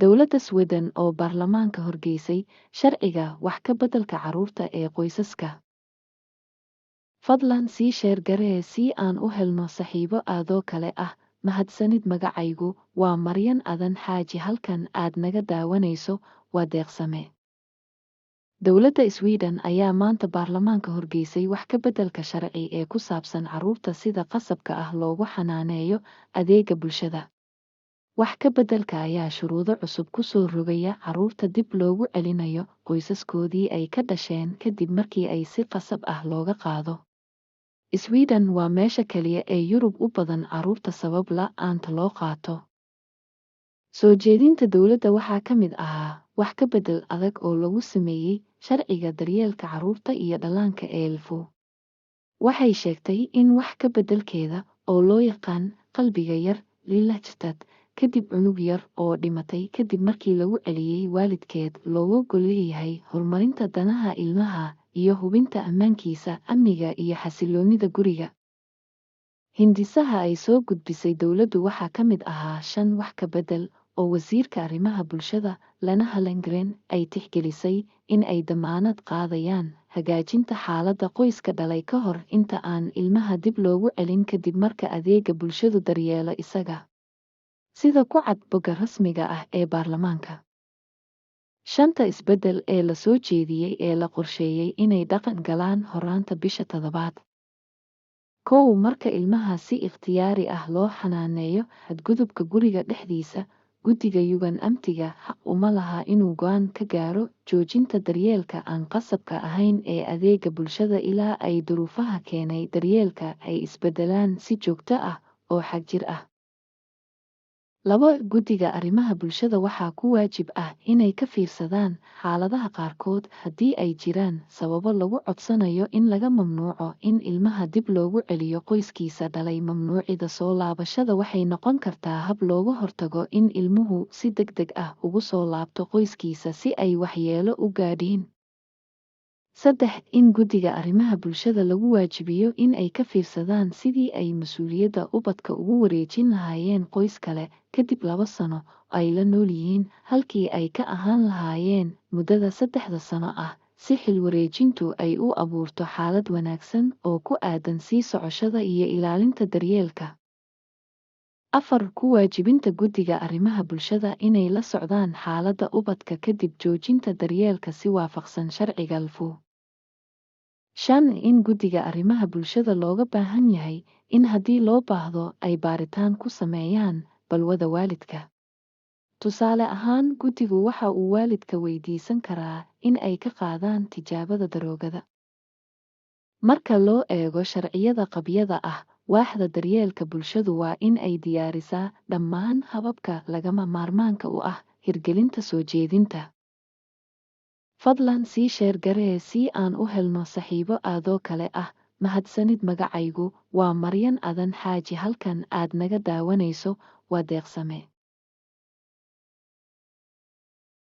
Dowladda Sweden oo baarlamaanka horgeysay sharciga wax ka beddelka carruurta ee qoysaska. Fadlan sii sheer garee si aan u helno saaxiibo aadoo kale ah. Mahadsanid. Magacaygu waa Maryan Adan Xaaji. Halkan aad naga daawanayso waa Deeqsame. Dowladda Sweden ayaa maanta baarlamaanka horgeysay wax ka beddelka sharci ee ku saabsan carruurta sida qasabka ah loogu xanaaneeyo adeegga bulshada. Wax ka beddelka ayaa shuruudo cusub ku soo rogaya carruurta dib loogu celinayo qoysaskoodii ay ka dhasheen kadib markii ay si qasab ah looga qaado. Sweden waa meesha kaliya ee Yurub u badan carruurta sabab la'aanta loo qaato. Soo jeedinta dowladda waxaa ka mid ahaa wax ka beddel adag oo lagu sameeyey sharciga daryeelka carruurta iyo dhallaanka ee LFO. Waxay sheegtay in wax ka beddelkeeda oo loo yaqaan qalbiga yar Lillehstad kadib cunug yar oo dhimatay kadib markii lagu celiyey waalidkeed looga gol leeyahay horumarinta danaha ilmaha iyo hubinta ammaankiisa, amniga iyo xasilloonida guriga. Hindisaha ay soo gudbisay dowladdu waxaa ka mid ahaa 5 wax ka beddel oo wasiirka arrimaha bulshada Lena Hallengren ay tixgelisay in ay dammaanad qaadayaan hagaajinta xaaladda qoyska dhalay ka hor inta aan ilmaha dib loogu celin kadib marka adeegga bulshadu daryeelo isaga. Sida ku cad bogga rasmiga ah ee baarlamaanka. 5 isbeddel ee la soo jeediyey ee la qorsheeyey inay dhaqan galaan horaanta bisha 7. 1. Marka ilmaha si ikhtiyaari ah loo xanaaneeyo xadgudubka guriga dhexdiisa, guddiga yugan amtiga xaq uma laha inuu go'aan ka gaaro joojinta daryeelka aan qasabka ahayn ee adeegga bulshada ilaa ay duruufaha keenay daryeelka ay isbeddelaan si joogto ah oo xagjir ah. 2. Guddiga arrimaha bulshada waxaa ku waajib ah inay ka fiirsadaan xaaladaha qaarkood haddii ay jiraan sababo lagu codsanayo in laga mamnuuco in ilmaha dib loogu celiyo qoyskiisa dhalay. Mamnuucida soo laabashada waxay noqon kartaa hab looga hortago in ilmuhu si degdeg ah ugu soo laabto qoyskiisa si ay waxyeello u gaadhin. 3. In guddiga arrimaha bulshada lagu waajibiyo in ay ka fiirsadaan sidii ay mas'uuliyadda ubadka ugu wareejin lahaayeen qoys kale kadib 2 sano ay la nool yihiin halkii ay ka ahaan lahaayeen muddada 3 sano ah si xil wareejintu ay u abuurto xaalad wanaagsan oo ku aadan sii socoshada iyo ilaalinta daryeelka. 4. Ku waajibinta guddiga arrimaha bulshada inay la socdaan xaaladda ubadka kadib joojinta daryeelka si waafaqsan sharciga LFO. 5. In guddiga arrimaha bulshada looga baahan yahay in haddii loo baahdo ay baaritaan ku sameeyaan balwada waalidka. Tusaale ahaan, guddigu waxa uu waalidka weydiisan karaa in ay ka qaadaan tijaabada daroogada. Marka loo eego sharciyada qabyada ah, waaxda daryeelka bulshadu waa in ay diyaarisaa dhammaan hababka lagama maarmaanka u ah hirgelinta soo jeedinta. Fadlan sii sheer garee si aan u helno saaxiibo aadoo kale ah. Mahadsanid. Magacaygu waa Maryan Adan Xaaji. Halkan aad naga daawanayso waa Deeqsame.